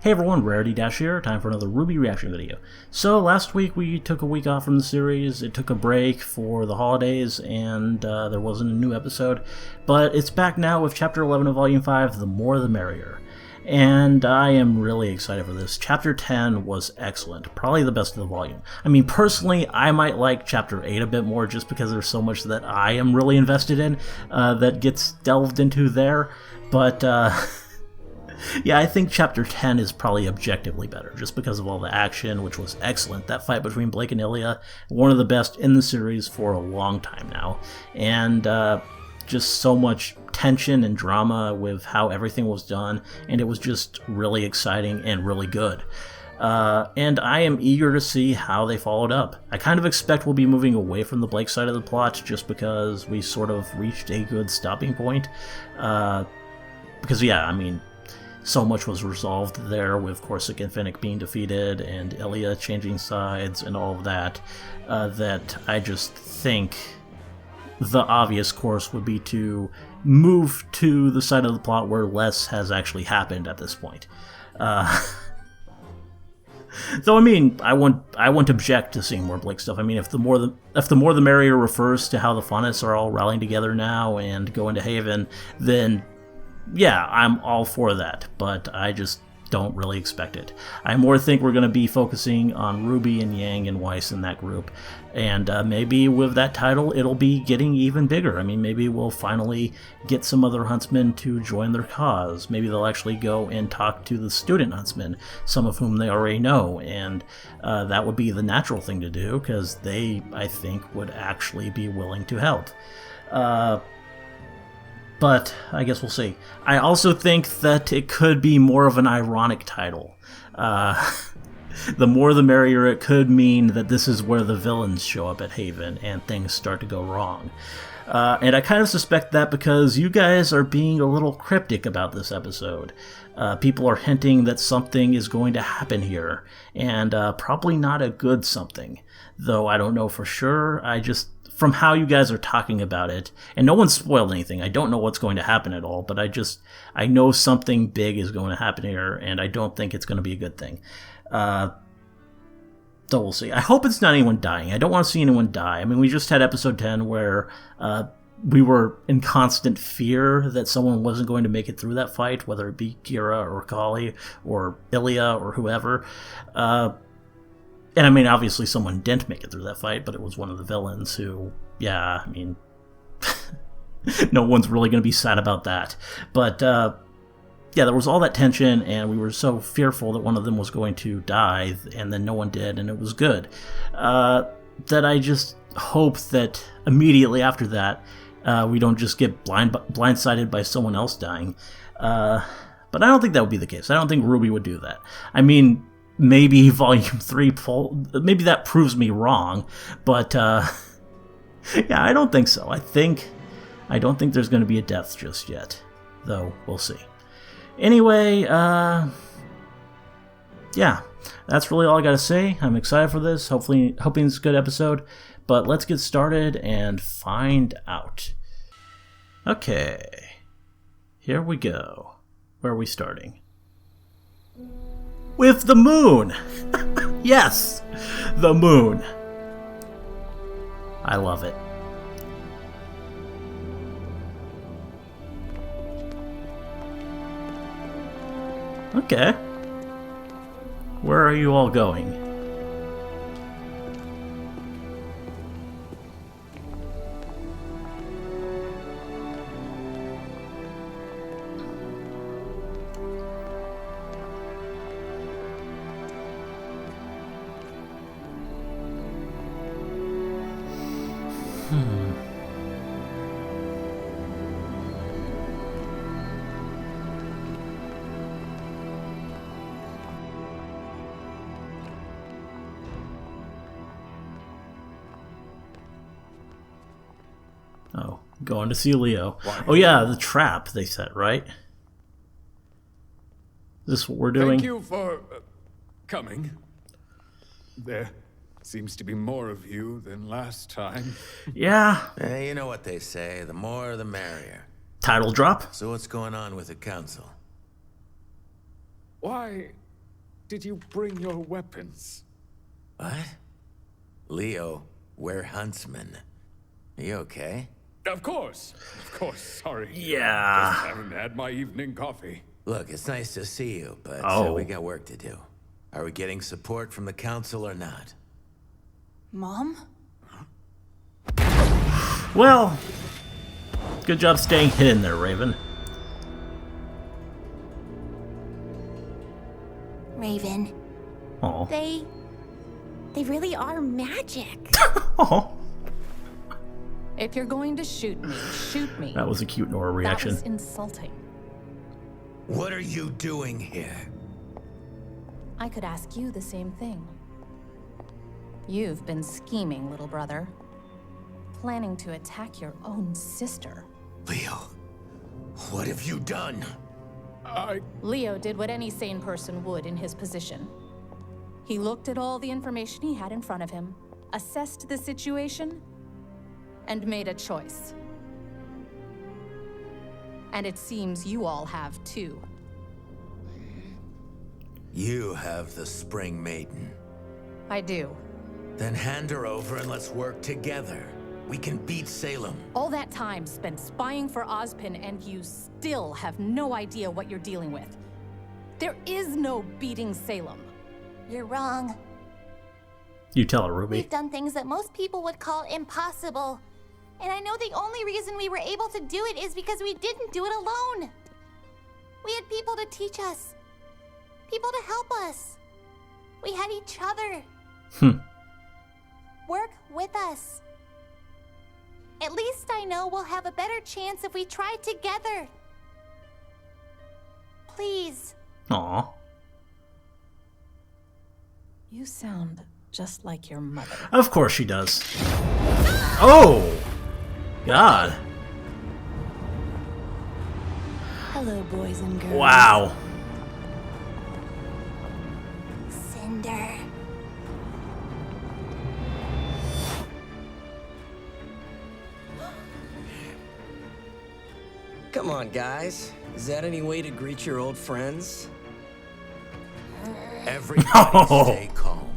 Hey everyone, Rarity Dash here, time for another RWBY reaction video. So last week we took a week off from the series, it took a break for the holidays, and there wasn't a new episode, but it's back now with Chapter 11 of Volume 5, The More the Merrier. And I am really excited for this. Chapter 10 was excellent, probably the best of the volume. I mean, personally, I might like Chapter 8 a bit more just because there's so much that I am really invested in that gets delved into there, but yeah, I think Chapter 10 is probably objectively better, just because of all the action, which was excellent. That fight between Blake and Ilya, one of the best in the series for a long time now. And just so much tension and drama with how everything was done, and it was just really exciting and really good. And I am eager to see how they followed up. I kind of expect we'll be moving away from the Blake side of the plot, just because we sort of reached a good stopping point. Because, yeah, I mean, so much was resolved there with Corsic and Finnick being defeated and Ilya changing sides and all of that, that I just think the obvious course would be to move to the side of the plot where less has actually happened at this point. Though, I mean, I won't object to seeing more Blake stuff. I mean, if the more the merrier refers to how the Faunus are all rallying together now and go into Haven, then yeah, I'm all for that, but I just don't really expect it. I more think we're going to be focusing on RWBY and Yang and Weiss in that group, and maybe with that title it'll be getting even bigger. I mean, maybe we'll finally get some other huntsmen to join their cause. Maybe they'll actually go and talk to the student huntsmen, some of whom they already know, and that would be the natural thing to do, because they, I think, would actually be willing to help. But I guess we'll see. I also think that it could be more of an ironic title. The more the merrier, it could mean that this is where the villains show up at Haven and things start to go wrong. And I kind of suspect that because you guys are being a little cryptic about this episode. People are hinting that something is going to happen here, and probably not a good something. Though I don't know for sure, from how you guys are talking about it, and no one's spoiled anything, I don't know what's going to happen at all, but I know something big is going to happen here, and I don't think it's going to be a good thing. So we'll see. I hope it's not anyone dying. I don't want to see anyone die. I mean, we just had episode 10 where we were in constant fear that someone wasn't going to make it through that fight, whether it be Kira or Kali or Ilya or whoever. And I mean, obviously someone didn't make it through that fight, but it was one of the villains who, yeah, I mean, no one's really going to be sad about that. But, yeah, there was all that tension, and we were so fearful that one of them was going to die, and then no one did, and it was good. That I just hope that immediately after that, we don't just get blindsided by someone else dying. But I don't think that would be the case. I don't think RWBY would do that. I mean, maybe Volume 3, maybe that proves me wrong, but yeah, I don't think so. I don't think there's going to be a death just yet, though we'll see. Anyway, yeah, that's really all I got to say. I'm excited for this, hoping it's a good episode, but let's get started and find out. Okay, here we go. Where are we starting? With the moon! Yes! The moon. I love it. Okay. Where are you all going? Oh, going to see Leo. Oh yeah, the trap they set, right? Is this what we're doing? Thank you for coming. There seems to be more of you than last time. Yeah. You know what they say, the more the merrier. Title drop? So what's going on with the council? Why, did you bring your weapons? What? Leo, we're huntsmen. Are you okay? Of course, sorry. Yeah. Just haven't had my evening coffee. Look, it's nice to see you, but we got work to do. Are we getting support from the council or not? Mom? Well, good job staying hidden there, Raven. Raven. Oh. They really are magic. Oh. If you're going to shoot me, shoot me. That was a cute Nora reaction. That was insulting. What are you doing here? I could ask you the same thing. You've been scheming, little brother. Planning to attack your own sister. Leo, what have you done? Leo did what any sane person would in his position. He looked at all the information he had in front of him, assessed the situation, and made a choice. And it seems you all have too. You have the Spring Maiden. I do. Then hand her over and let's work together. We can beat Salem. All that time spent spying for Ozpin and you still have no idea what you're dealing with. There is no beating Salem. You're wrong. You tell her, Ruby. We've done things that most people would call impossible. And I know the only reason we were able to do it is because we didn't do it alone. We had people to teach us. People to help us. We had each other. Work with us. At least I know we'll have a better chance if we try together. Please. Aw. You sound just like your mother. Of course she does. Oh! God. Hello, boys and girls. Wow. Cinder. Come on, guys. Is that any way to greet your old friends? Everybody No. stay calm.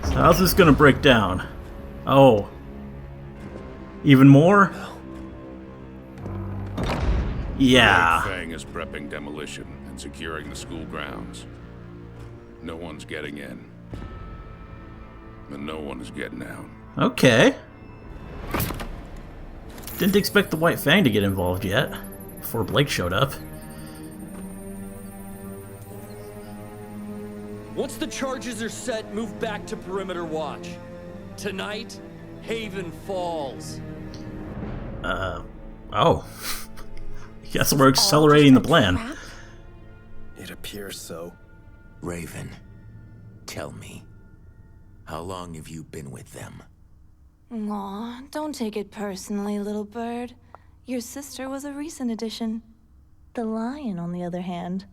So how's this gonna break down? Oh. Even more? Yeah. White Fang is prepping demolition and securing the school grounds. No one's getting in. And no one is getting out. Okay. Didn't expect the White Fang to get involved yet, before Blake showed up. Once the charges are set, move back to perimeter watch. Tonight, Haven falls. Oh. Guess we're accelerating the plan. It appears so. Raven, tell me, how long have you been with them? Aw, don't take it personally, little bird. Your sister was a recent addition. The lion, on the other hand.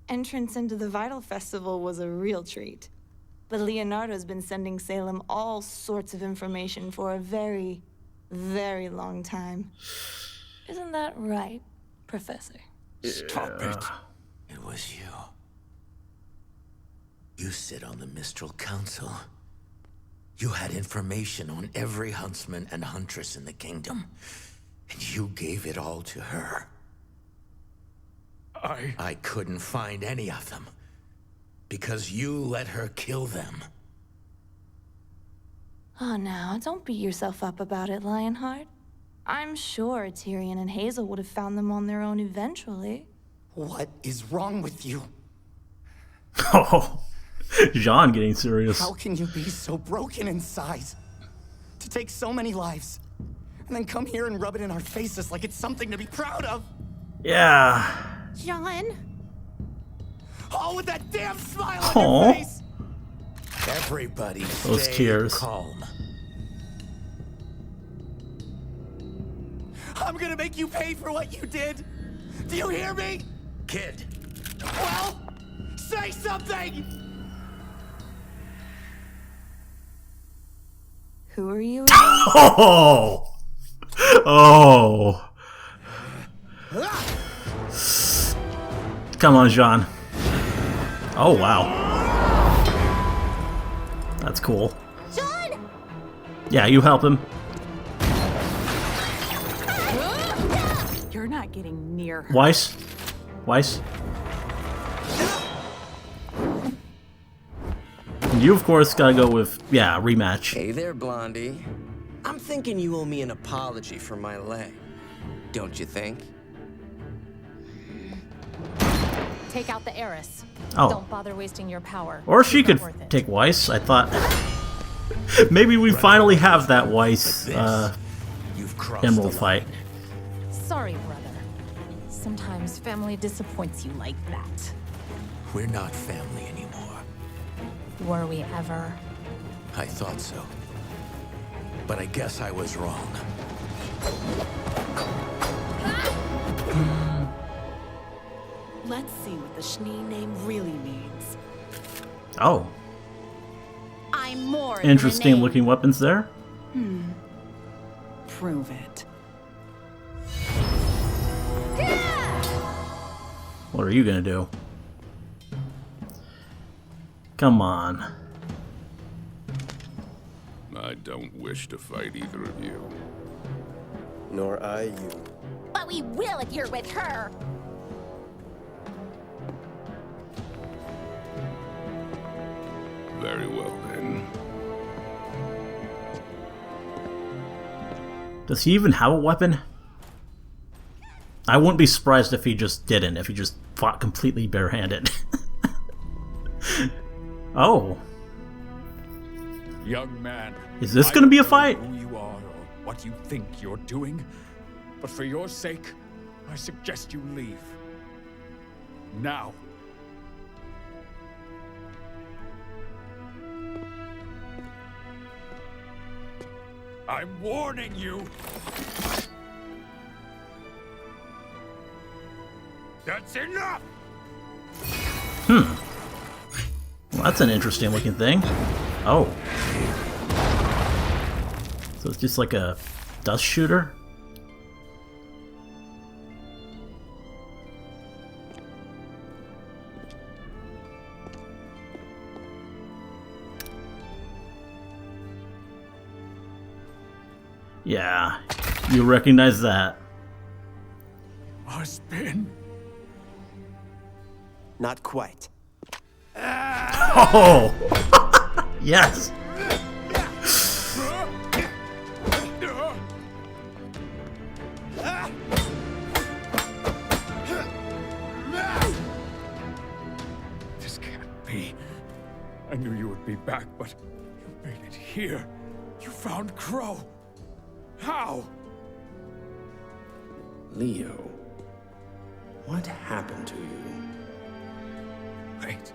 Entrance into the Vital Festival was a real treat. But Leonardo's been sending Salem all sorts of information for a very, very long time. Isn't that right, Professor? Stop it. It was you. You sit on the Mistral Council. You had information on every huntsman and huntress in the kingdom, and you gave it all to her. I couldn't find any of them, because you let her kill them. Oh, now, don't beat yourself up about it, Lionheart. I'm sure Tyrion and Hazel would have found them on their own eventually. What is wrong with you? Oh. Jean getting serious. How can you be so broken inside? To take so many lives, and then come here and rub it in our faces like it's something to be proud of? Yeah. John? Oh, with that damn smile Aw. on your face! Everybody Those stay tears. calm. I'm gonna make you pay for what you did! Do you hear me? Kid, Well, say something! Who are you? Oh. Oh. Come on, Jean. Oh, wow. That's cool. John! Yeah, you help him. You're not getting near her. Weiss? Weiss? And you, of course, gotta go with, yeah, rematch. Hey there, Blondie. I'm thinking you owe me an apology for my leg. Don't you think? Take out the heiress. Oh. Don't bother wasting your power. Or she It's could not worth it. take Weiss. I thought maybe we finally have that Weiss You've crossed Emerald the fight. line. Sorry, brother. Sometimes family disappoints you like that. We're not family anymore. Were we ever? I thought so. But I guess I was wrong. Let's see what the Schnee name really means. Oh, I'm more interesting looking weapons there. Prove it. What are you gonna do? Come on. I don't wish to fight either of you. Nor I you. But we will if you're with her. Very well, then. Does he even have a weapon? I wouldn't be surprised if he just didn't, if he just fought completely barehanded. Oh. Young man. Is this gonna be a fight? I don't know who you are or what you think you're doing, but for your sake, I suggest you leave. Now. I'm warning you. That's enough. Well, that's an interesting looking thing. Oh. So it's just like a dust shooter? Yeah, you recognize that. Husband. Not quite. Oh! Yes! This can't be. I knew you would be back, but you made it here. You found Crow. How? Leo, what happened to you? Wait.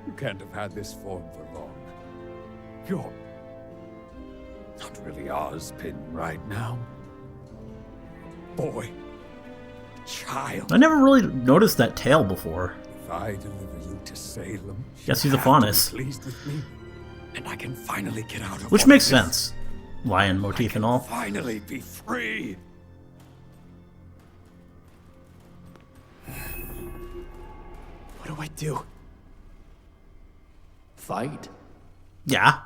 You can't have had this form for long. You're not really Ozpin right now. Boy. Child. I never really noticed that tail before. If I deliver you to Salem, Guess he's you a have to be faunus. pleased with me, and I can finally get out of Which all makes this. sense. Lion motif and all. Finally be free. What do I do? Fight? Yeah.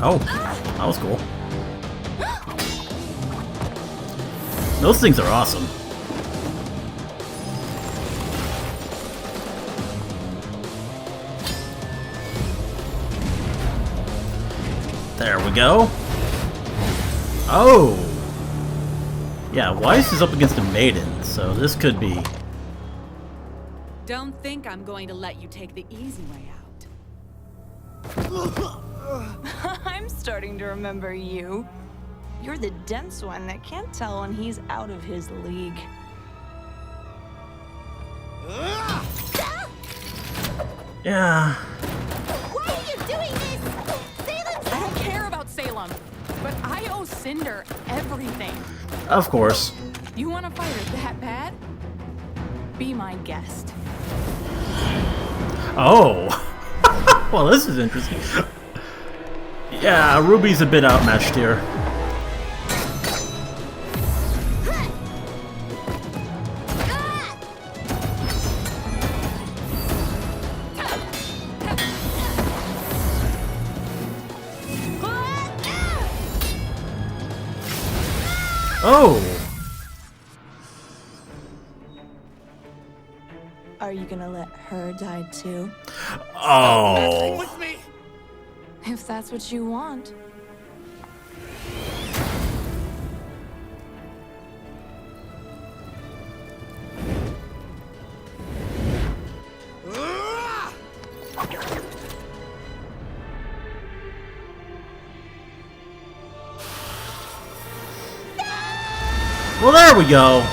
Oh, that was cool. Those things are awesome. There we go. Oh! Yeah, Weiss is up against a maiden, so this could be... Don't think I'm going to let you take the easy way out. I'm starting to remember you. You're the dense one that can't tell when he's out of his league. Yeah... Why are you doing this? Salem's I don't care about Salem, but I owe Cinder everything. Of course. You want to fight her that bad? Be my guest. Oh! Well, this is interesting. Yeah, Ruby's a bit outmatched here. Oh! Are you gonna let her die too? Oh! Messing with me! If that's what you want. Well, there we go.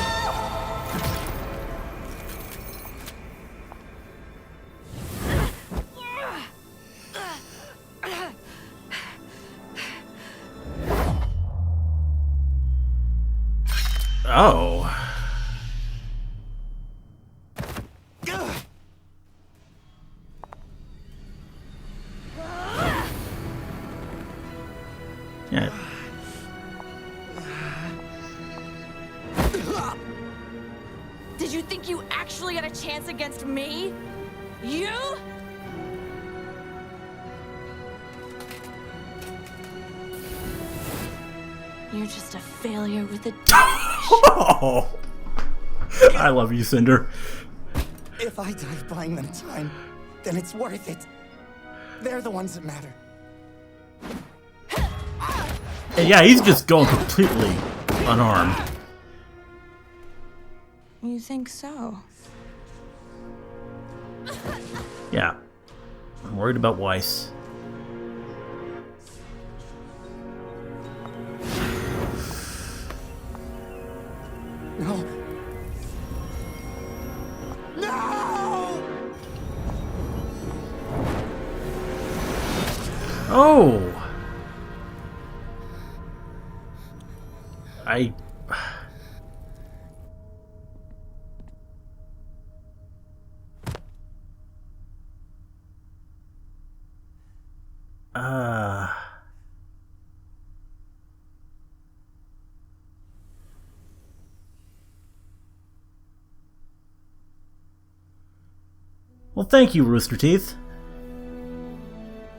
Oh. Yeah. Did you think you actually had a chance against me? You? You're just a failure with a Oh. I love you, Cinder. If I die buying them time, then it's worth it. They're the ones that matter. And yeah, he's just going completely unarmed. You think so? Yeah. I'm worried about Weiss. No. No! Oh! I... Well, thank you, Rooster Teeth.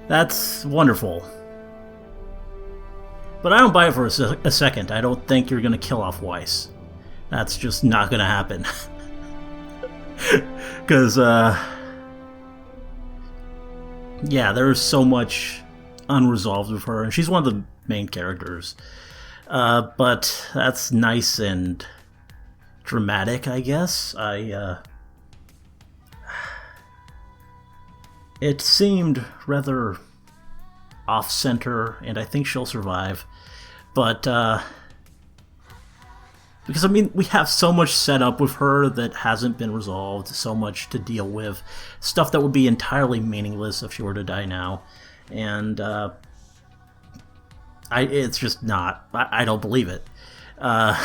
That's wonderful. But I don't buy it for a second. I don't think you're going to kill off Weiss. That's just not going to happen. Because, yeah, there's so much unresolved with her, and she's one of the main characters. But that's nice and dramatic, I guess. It seemed rather off-center, and I think she'll survive. But, because, I mean, we have so much set up with her that hasn't been resolved, so much to deal with, stuff that would be entirely meaningless if she were to die now. And, it's just not. I don't believe it. But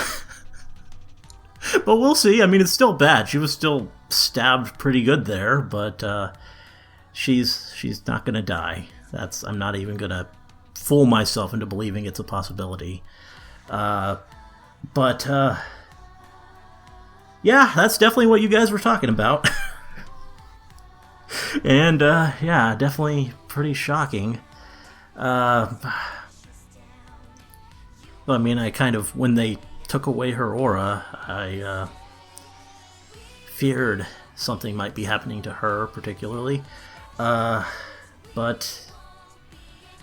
we'll see. I mean, it's still bad. She was still stabbed pretty good there, but, she's not gonna die. I'm not even gonna fool myself into believing it's a possibility. But yeah, that's definitely what you guys were talking about. And yeah, definitely pretty shocking. I mean, I kind of, when they took away her aura, I feared something might be happening to her particularly. But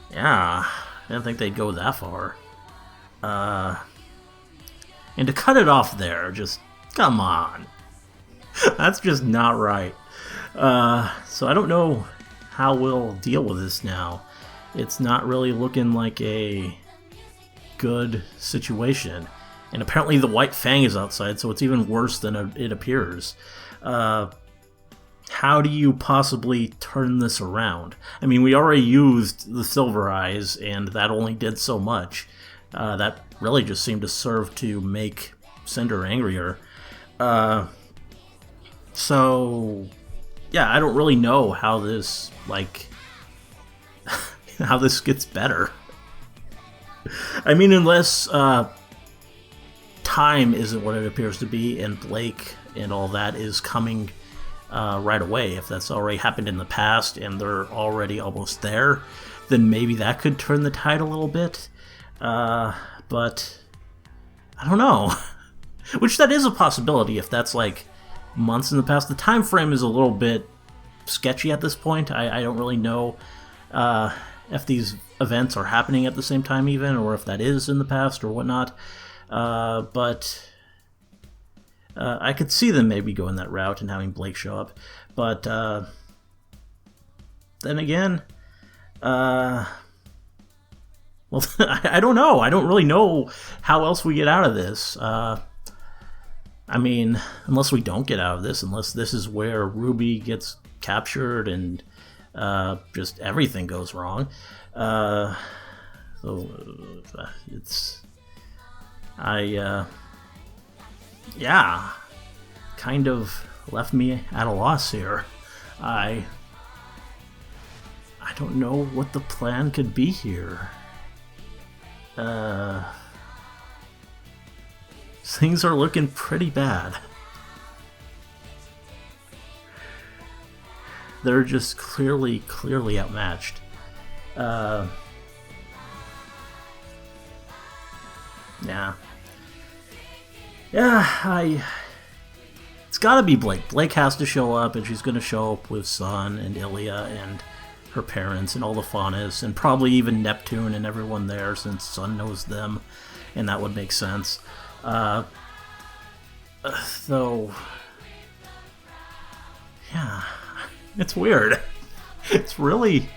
yeah, I didn't think they'd go that far. And to cut it off there, just, come on. That's just not right. So I don't know how we'll deal with this now. It's not really looking like a good situation. And apparently the White Fang is outside, so it's even worse than it appears. How do you possibly turn this around? I mean, we already used the Silver Eyes, and that only did so much. That really just seemed to serve to make Cinder angrier. So, yeah, I don't really know how this, like, how this gets better. I mean, unless time isn't what it appears to be, and Blake and all that is coming right away. If that's already happened in the past and they're already almost there, then maybe that could turn the tide a little bit. But I don't know. Which that is a possibility if that's like months in the past. The time frame is a little bit sketchy at this point. I don't really know if these events are happening at the same time even, or if that is in the past or whatnot. But I could see them maybe going that route and having Blake show up. But then again, well, I don't know. I don't really know how else we get out of this. I mean, unless we don't get out of this, unless this is where RWBY gets captured and just everything goes wrong. So it's... yeah, kind of left me at a loss here. I don't know what the plan could be here. Things are looking pretty bad. They're just clearly outmatched. Yeah. It's gotta be Blake. Blake has to show up, and she's gonna show up with Sun and Ilya and her parents and all the Faunus, and probably even Neptune and everyone there, since Sun knows them, and that would make sense. Though, yeah, it's weird. It's really,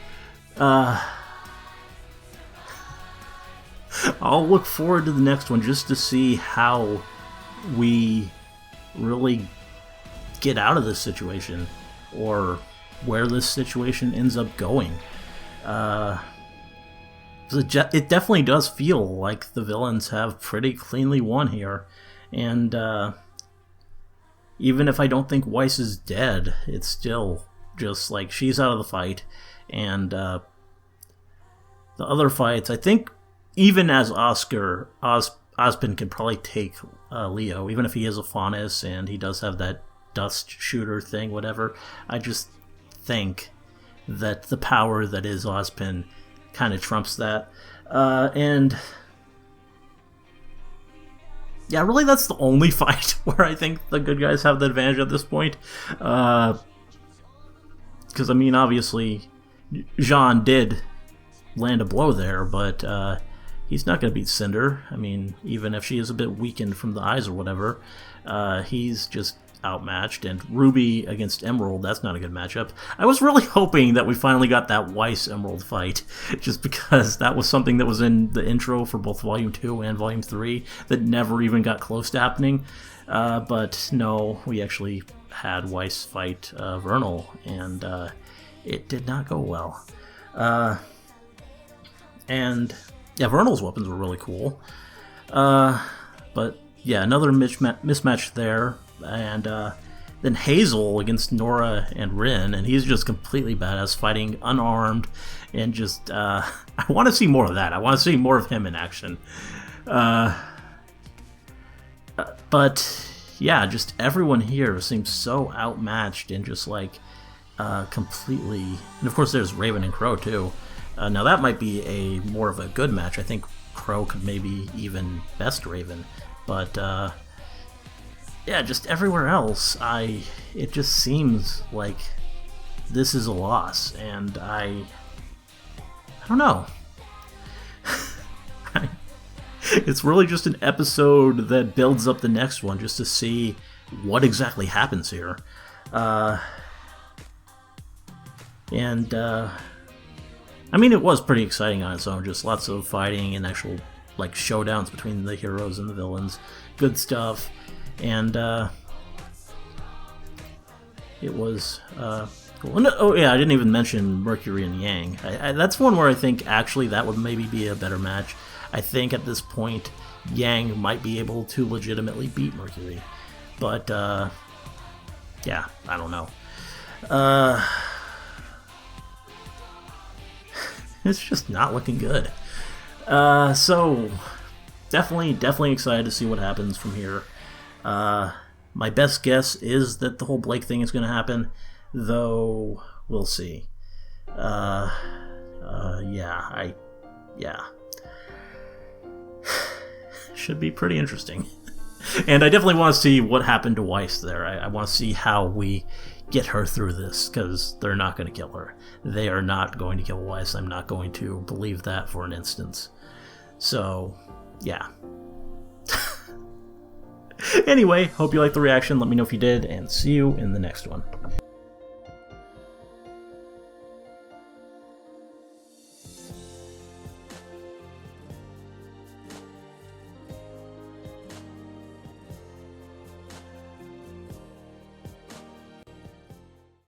I'll look forward to the next one just to see how we really get out of this situation, or where this situation ends up going. It definitely does feel like the villains have pretty cleanly won here, and even if I don't think Weiss is dead, it's still just like she's out of the fight, and the other fights, I think even as Oscar, Ozpin can probably take Leo, even if he is a Faunus and he does have that dust shooter thing, whatever. I just think that the power that is Ozpin kind of trumps that. And yeah, really that's the only fight where I think the good guys have the advantage at this point. Because, I mean, obviously, Jean did land a blow there, but he's not going to beat Cinder. I mean, even if she is a bit weakened from the eyes or whatever, he's just outmatched. And RWBY against Emerald, that's not a good matchup. I was really hoping that we finally got that Weiss Emerald fight, just because that was something that was in the intro for both Volume 2 and Volume 3 that never even got close to happening. But no, we actually had Weiss fight Vernal, and it did not go well. And yeah, Vernal's weapons were really cool. But yeah, another mismatch there. And then Hazel against Nora and Rin, and he's just completely badass, fighting unarmed, and just I want to see more of that. I want to see more of him in action. But yeah, just everyone here seems so outmatched and just like completely. And of course, there's Raven and Crow too. Now that might be a more of a good match. I think Crow could maybe even best Raven, but yeah, just everywhere else, it just seems like this is a loss, and I don't know. It's really just an episode that builds up the next one just to see what exactly happens here. And I mean, it was pretty exciting on its own, just lots of fighting and actual like showdowns between the heroes and the villains. Good stuff. And it was cool. And, oh yeah, I didn't even mention Mercury and Yang. That's one where I think actually that would maybe be a better match. I think at this point Yang might be able to legitimately beat Mercury, but yeah, I don't know. It's just not looking good. So definitely excited to see what happens from here. My best guess is that the whole Blake thing is going to happen, though we'll see. Yeah. should be pretty interesting. And I definitely want to see what happened to Weiss there. I want to see how we get her through this, because they're not going to kill her. They are not going to kill Weiss. I'm not going to believe that for an instance. So, yeah. Anyway, hope you liked the reaction. Let me know if you did, and see you in the next one.